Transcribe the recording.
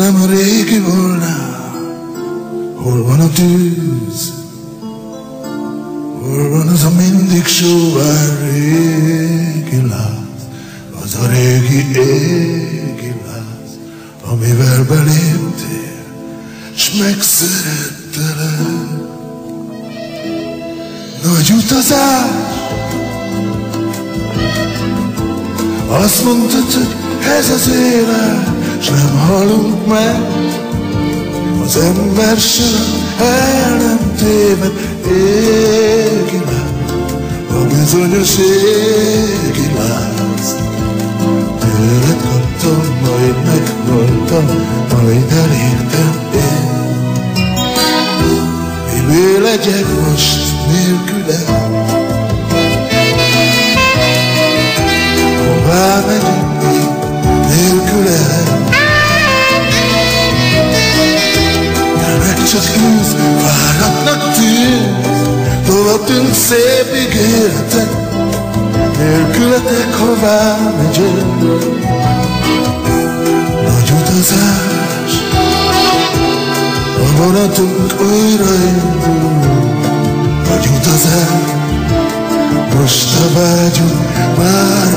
nem a régi volna. Hol van a tűz? Hol van az a mindig sóvár régi láz? Az a régi égi láz, amivel beléptél, s megszerettelek. Nagy utazás, azt mondtad, hogy ez az élet, s nem halunk meg. Az ember sem el nem téved, égi láz, a bizonyos égi láz. Tőled kaptam, majd meghaltam, majd elértem én. Mivé legyek most nélküled? Hová megyünk még nélküled? Csak tűz, váratnak tűz, hova tűnt szép ígéretek, nélkületek hová megyünk? Nagy utazás, a vonatunk újra indul. Nagy utazás, most a vágyunk már